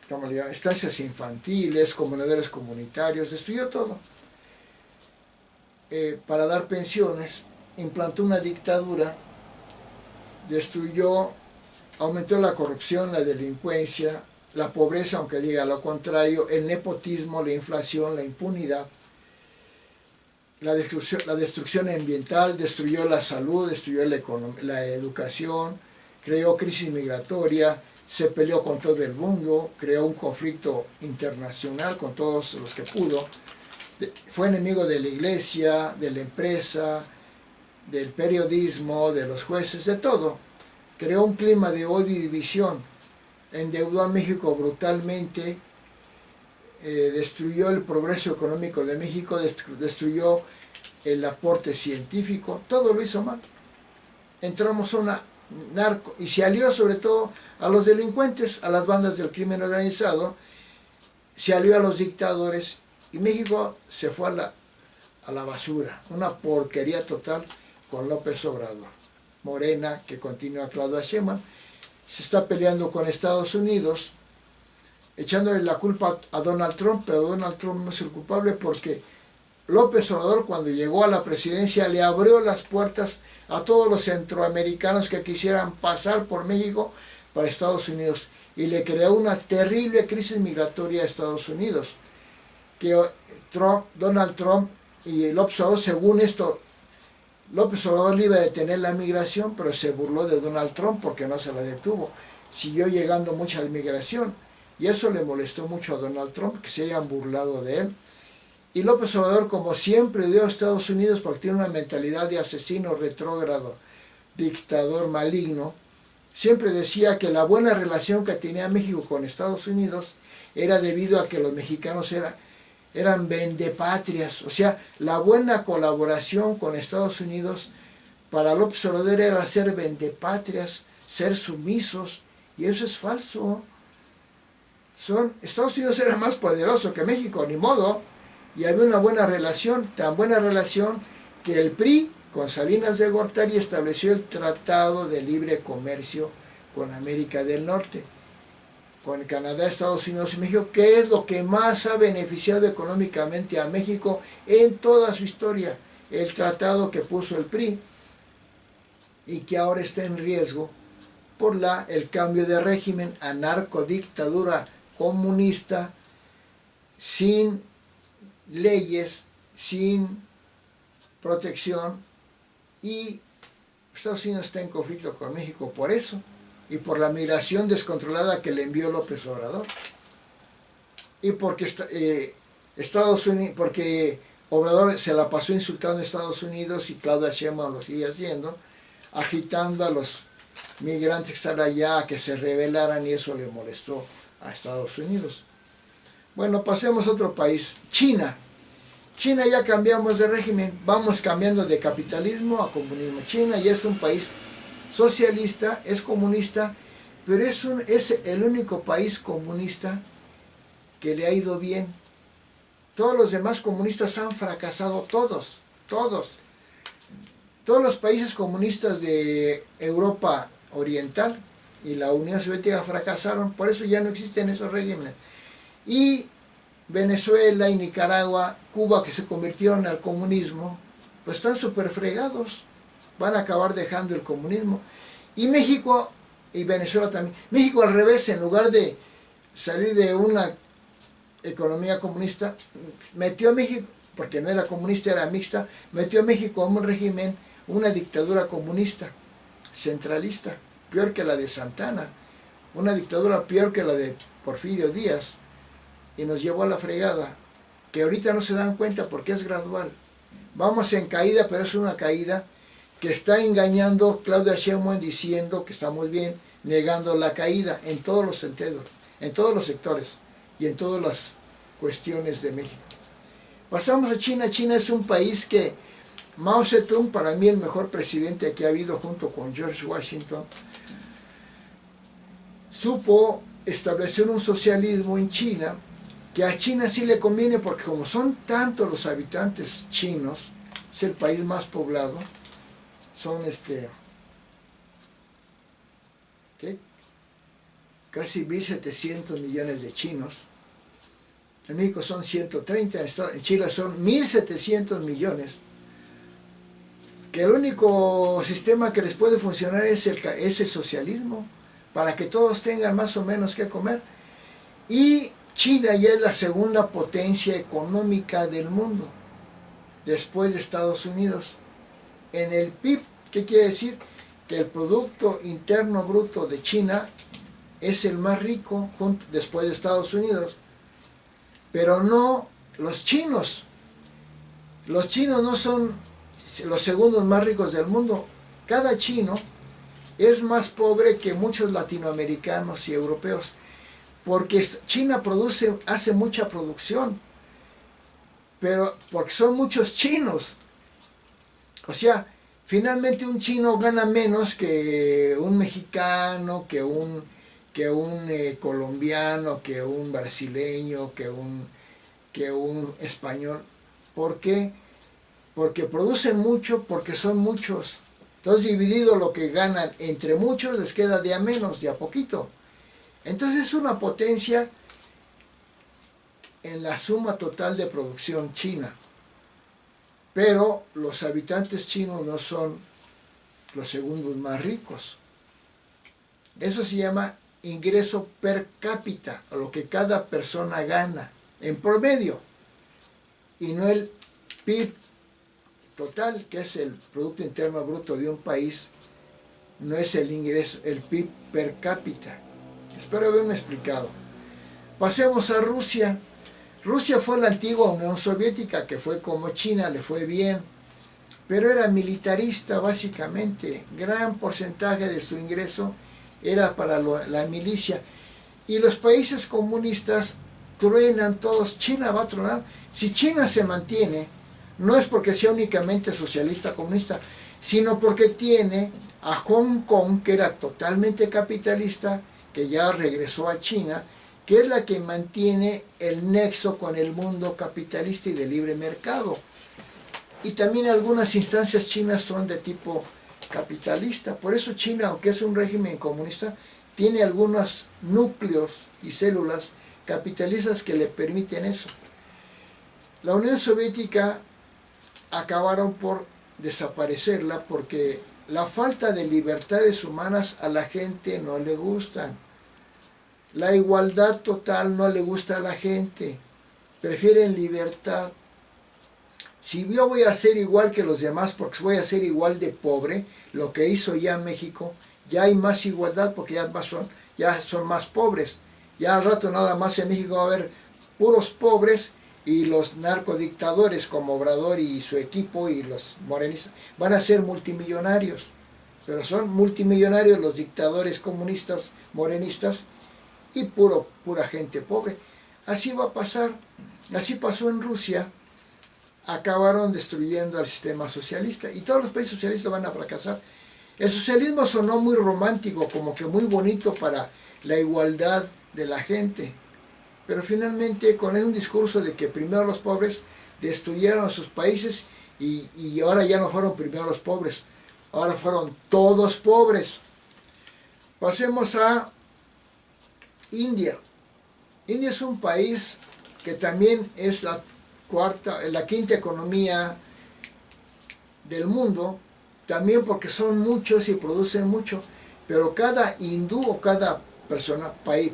¿cómo le llaman? Estancias infantiles, comedores comunitarios, destruyó todo. Para dar pensiones, implantó una dictadura, destruyó, aumentó la corrupción, la delincuencia, la pobreza, aunque diga lo contrario, el nepotismo, la inflación, la impunidad, la destrucción ambiental, destruyó la salud, destruyó la educación, creó crisis migratoria, se peleó con todo el mundo, creó un conflicto internacional con todos los que pudo, fue enemigo de la iglesia, de la empresa, del periodismo, de los jueces, de todo. Creó un clima de odio y división, endeudó a México brutalmente, destruyó el progreso económico de México, destruyó el aporte científico, todo lo hizo mal. Entramos a una narco y se alió sobre todo a los delincuentes, a las bandas del crimen organizado, se alió a los dictadores y México se fue a la basura, una porquería total con López Obrador. Morena, que continúa Claudia Sheinbaum, se está peleando con Estados Unidos, echándole la culpa a Donald Trump, pero Donald Trump no es el culpable porque López Obrador cuando llegó a la presidencia le abrió las puertas a todos los centroamericanos que quisieran pasar por México para Estados Unidos y le creó una terrible crisis migratoria a Estados Unidos, que Donald Trump y López Obrador, según esto, López Obrador le iba a detener la migración, pero se burló de Donald Trump porque no se la detuvo. Siguió llegando mucha migración y eso le molestó mucho a Donald Trump, que se hayan burlado de él. Y López Obrador, como siempre, dio a Estados Unidos porque tiene una mentalidad de asesino retrógrado, dictador maligno. Siempre decía que la buena relación que tenía México con Estados Unidos era debido a que los mexicanos eran vendepatrias. O sea, la buena colaboración con Estados Unidos para López Obrador era ser vendepatrias, ser sumisos, y eso es falso. Estados Unidos era más poderoso que México, ni modo. Y había una buena relación, tan buena relación que el PRI con Salinas de Gortari estableció el Tratado de Libre Comercio con América del Norte, con Canadá, Estados Unidos y México, que es lo que más ha beneficiado económicamente a México en toda su historia, el tratado que puso el PRI y que ahora está en riesgo por el cambio de régimen a narcodictadura comunista, sin leyes, sin protección, y Estados Unidos está en conflicto con México por eso y por la migración descontrolada que le envió López Obrador y porque porque Obrador se la pasó insultando a Estados Unidos y Claudia Sheinbaum lo sigue haciendo, agitando a los migrantes que están allá, que se rebelaran, y eso le molestó a Estados Unidos. Bueno, pasemos a otro país, China. China ya cambiamos de régimen, vamos cambiando de capitalismo a comunismo. China ya es un país socialista, es comunista, pero es el único país comunista que le ha ido bien. Todos los demás comunistas han fracasado, todos. Todos los países comunistas de Europa Oriental y la Unión Soviética fracasaron, por eso ya no existen esos regímenes. Y Venezuela y Nicaragua, Cuba, que se convirtieron al comunismo, pues están súper fregados, van a acabar dejando el comunismo. Y México y Venezuela también. México al revés, en lugar de salir de una economía comunista, metió a México, porque no era comunista, era mixta, metió a México a un régimen, una dictadura comunista, centralista, peor que la de Santana, una dictadura peor que la de Porfirio Díaz, y nos llevó a la fregada, que ahorita no se dan cuenta porque es gradual. Vamos en caída, pero es una caída que está engañando Claudia Sheinbaum diciendo que estamos bien, negando la caída en todos los sentidos, en todos los sectores y en todas las cuestiones de México. Pasamos a China. China es un país que Mao Zedong, para mí el mejor presidente que ha habido junto con George Washington, supo establecer un socialismo en China, que a China sí le conviene porque como son tantos los habitantes chinos, es el país más poblado, son casi 1.700 millones de chinos. En México son 130, en Chile son 1.700 millones. Que el único sistema que les puede funcionar es el socialismo, para que todos tengan más o menos que comer. Y China ya es la segunda potencia económica del mundo, después de Estados Unidos. En el PIB, ¿qué quiere decir? Que el Producto Interno Bruto de China es el más rico después de Estados Unidos. Pero no los chinos. Los chinos no son los segundos más ricos del mundo. Cada chino es más pobre que muchos latinoamericanos y europeos, porque China hace mucha producción, pero porque son muchos chinos. O sea, finalmente un chino gana menos que un mexicano, que un colombiano, que un brasileño, que un español. ¿Por qué? Porque producen mucho, porque son muchos. Entonces, dividido lo que ganan entre muchos, les queda de a menos, de a poquito. Entonces es una potencia en la suma total de producción china. Pero los habitantes chinos no son los segundos más ricos. Eso se llama ingreso per cápita, a lo que cada persona gana, en promedio. Y no el PIB total, que es el Producto Interno Bruto de un país, no es el ingreso, el PIB per cápita. Espero haberme explicado. Pasemos a Rusia. Rusia fue la antigua Unión Soviética, que fue como China, le fue bien, pero era militarista básicamente. Gran porcentaje de su ingreso era para la milicia. Y los países comunistas truenan todos. China va a tronar. Si China se mantiene, no es porque sea únicamente socialista comunista, sino porque tiene a Hong Kong, que era totalmente capitalista, que ya regresó a China, que es la que mantiene el nexo con el mundo capitalista y de libre mercado. Y también algunas instancias chinas son de tipo capitalista. Por eso China, aunque es un régimen comunista, tiene algunos núcleos y células capitalistas que le permiten eso. La Unión Soviética acabaron por desaparecerla porque la falta de libertades humanas a la gente no le gustan. La igualdad total no le gusta a la gente. Prefieren libertad. Si yo voy a ser igual que los demás porque voy a ser igual de pobre, lo que hizo ya México, ya hay más igualdad porque ya son más pobres. Ya al rato nada más en México va a haber puros pobres y los narcodictadores como Obrador y su equipo y los morenistas van a ser multimillonarios. pero son multimillonarios los dictadores comunistas, morenistas, y pura gente pobre. Así va a pasar, así pasó en Rusia, acabaron destruyendo al sistema socialista, y todos los países socialistas van a fracasar. El socialismo sonó muy romántico, como que muy bonito para la igualdad de la gente, pero finalmente con un discurso de que primero los pobres destruyeron a sus países y ahora ya no fueron primero los pobres, ahora fueron todos pobres. Pasemos a India. India es un país que también es la quinta economía del mundo, también porque son muchos y producen mucho, pero cada hindú o cada persona, país,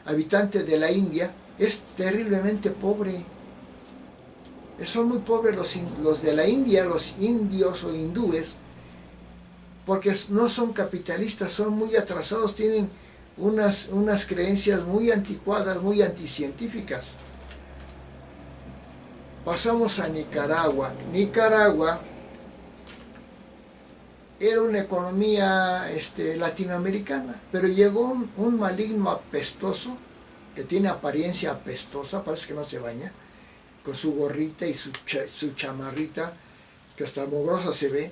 habitante de la India, es terriblemente pobre. Son muy pobres los de la India, los indios o hindúes, porque no son capitalistas, son muy atrasados, tienen unas creencias muy anticuadas, muy anticientíficas. Pasamos a Nicaragua. Nicaragua era una economía latinoamericana, pero llegó un maligno apestoso, que tiene apariencia apestosa, parece que no se baña, con su gorrita y su chamarrita, que hasta mugrosa se ve,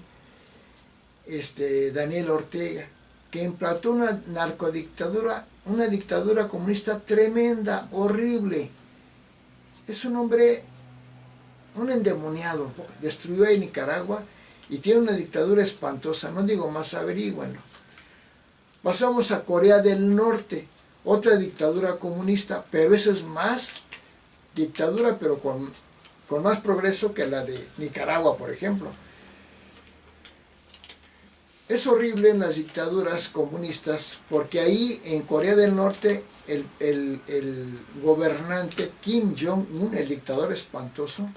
Daniel Ortega, que implantó una narcodictadura, una dictadura comunista tremenda, horrible. Es un hombre, un endemoniado, destruyó a Nicaragua y tiene una dictadura espantosa, no digo más, averíguenlo. Pasamos a Corea del Norte, otra dictadura comunista, pero esa es más dictadura, pero con más progreso que la de Nicaragua, por ejemplo. Es horrible en las dictaduras comunistas, porque ahí en Corea del Norte el gobernante Kim Jong-un, el dictador espantoso,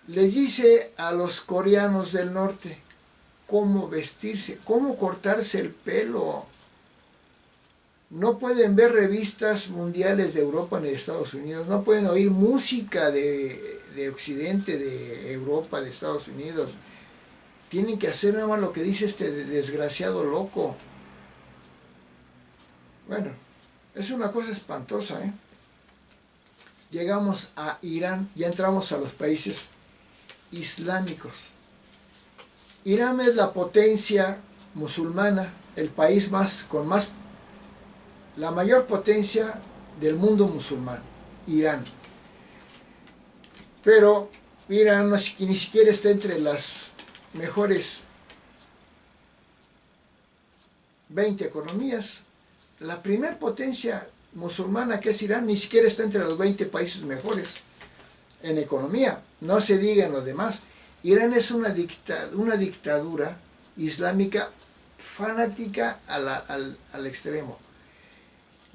les dice a los coreanos del norte cómo vestirse, cómo cortarse el pelo. No pueden ver revistas mundiales de Europa ni de Estados Unidos, no pueden oír música de Occidente, de Europa, de Estados Unidos. Tienen que hacer nada más lo que dice este desgraciado loco. Bueno, es una cosa espantosa, ¿eh? Llegamos a Irán, ya entramos a los países islámicos. Irán es la potencia musulmana, el país la mayor potencia del mundo musulmán, Irán. Pero Irán ni siquiera está entre las mejores 20 economías. La primer potencia musulmana, que es Irán, ni siquiera está entre los 20 países mejores en economía, no se diga en los demás. Irán es una dictadura islámica fanática al extremo.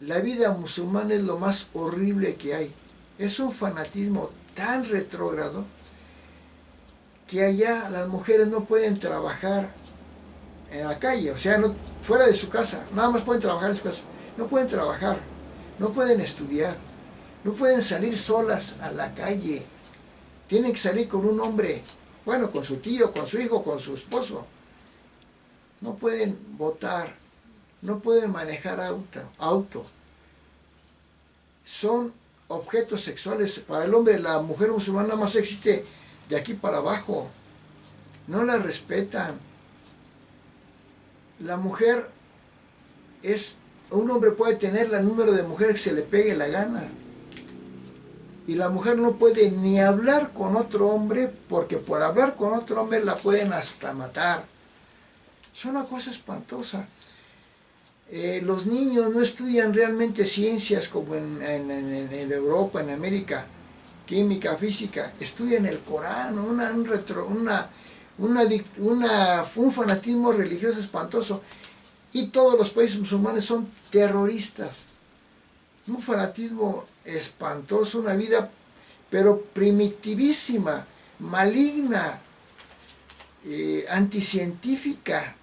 La vida musulmana es lo más horrible que hay. Es un fanatismo tan retrógrado que allá las mujeres no pueden trabajar en la calle, o sea, no, fuera de su casa, nada más pueden trabajar en su casa. No pueden trabajar, no pueden estudiar, no pueden salir solas a la calle. Tienen que salir con un hombre, bueno, con su tío, con su hijo, con su esposo. No pueden votar, no pueden manejar auto. Son objetos sexuales. Para el hombre, la mujer musulmana nada más existe de aquí para abajo. No la respetan. La mujer un hombre puede tener el número de mujeres que se le pegue la gana. Y la mujer no puede ni hablar con otro hombre, porque por hablar con otro hombre la pueden hasta matar. Es una cosa espantosa. Los niños no estudian realmente ciencias como en Europa, en América, química, física. Estudian el Corán, un fanatismo religioso espantoso. Y todos los países musulmanes son terroristas. Un fanatismo espantoso, una vida pero primitivísima, maligna, anticientífica.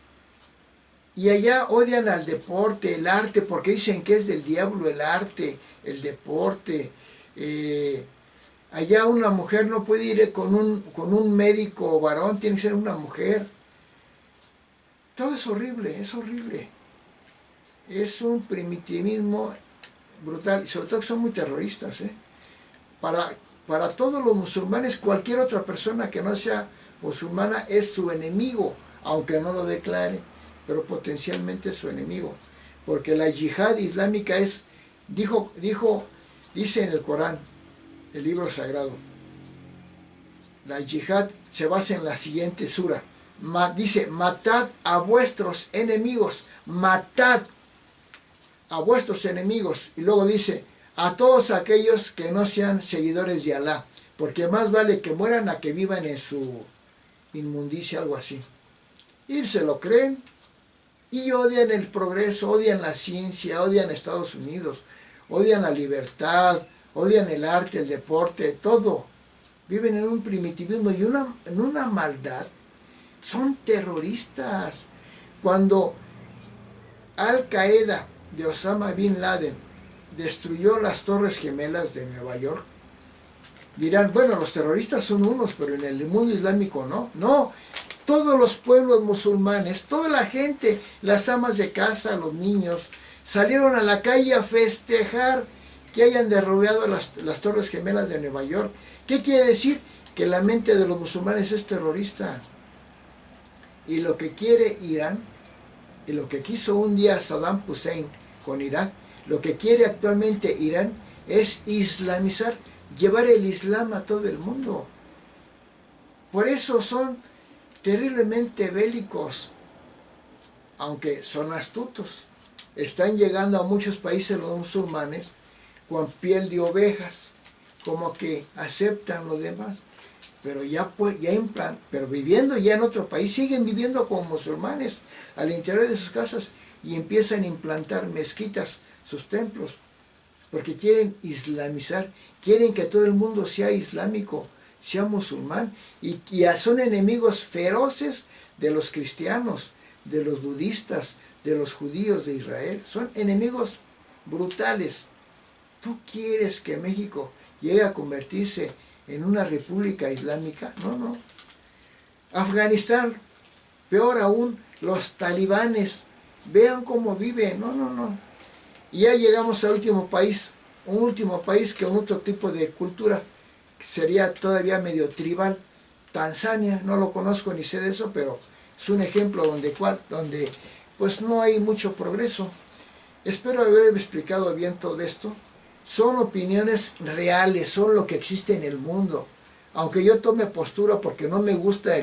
Y allá odian al deporte, el arte, porque dicen que es del diablo el arte, el deporte. Allá una mujer no puede ir con un médico varón, tiene que ser una mujer. Todo es horrible, es horrible. Es un primitivismo brutal, y sobre todo que son muy terroristas. Para todos los musulmanes, cualquier otra persona que no sea musulmana es su enemigo, aunque no lo declare, pero potencialmente es su enemigo. Porque la yihad islámica dice en el Corán, el libro sagrado, la yihad se basa en la siguiente sura. Dice, matad a vuestros enemigos, matad a vuestros enemigos. Y luego dice, a todos aquellos que no sean seguidores de Alá, porque más vale que mueran a que vivan en su inmundicia, algo así. Y se lo creen, y odian el progreso, odian la ciencia, odian Estados Unidos, odian la libertad, odian el arte, el deporte, todo. Viven en un primitivismo y en una maldad. Son terroristas. Cuando Al-Qaeda de Osama Bin Laden destruyó las Torres Gemelas de Nueva York, dirán, bueno, los terroristas son unos, pero en el mundo islámico no. No, todos los pueblos musulmanes, toda la gente, las amas de casa, los niños, salieron a la calle a festejar que hayan derribado las Torres Gemelas de Nueva York. ¿Qué quiere decir? Que la mente de los musulmanes es terrorista. Y lo que quiere Irán, y lo que quiso un día Saddam Hussein con Irak, lo que quiere actualmente Irán es islamizar, llevar el Islam a todo el mundo. Por eso son terriblemente bélicos, aunque son astutos. Están llegando a muchos países los musulmanes con piel de ovejas, como que aceptan lo demás, pero pero viviendo ya en otro país, siguen viviendo como musulmanes al interior de sus casas y empiezan a implantar mezquitas, sus templos, porque quieren islamizar, quieren que todo el mundo sea islámico, sea musulmán, y son enemigos feroces de los cristianos, de los budistas, de los judíos de Israel. Son enemigos brutales. ¿Tú quieres que México llegue a convertirse en una república islámica? No, no. Afganistán, peor aún, los talibanes, vean cómo viven. No, no, no. Y ya llegamos al último país, un último país que con otro tipo de cultura, que sería todavía medio tribal. Tanzania, no lo conozco ni sé de eso, pero es un ejemplo donde pues no hay mucho progreso. Espero haber explicado bien todo esto. Son opiniones reales, son lo que existe en el mundo. Aunque yo tome postura porque no me gusta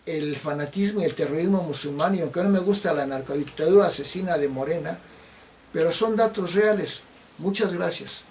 el fanatismo y el terrorismo musulmán, y aunque no me gusta la narcodictadura asesina de Morena, pero son datos reales. Muchas gracias.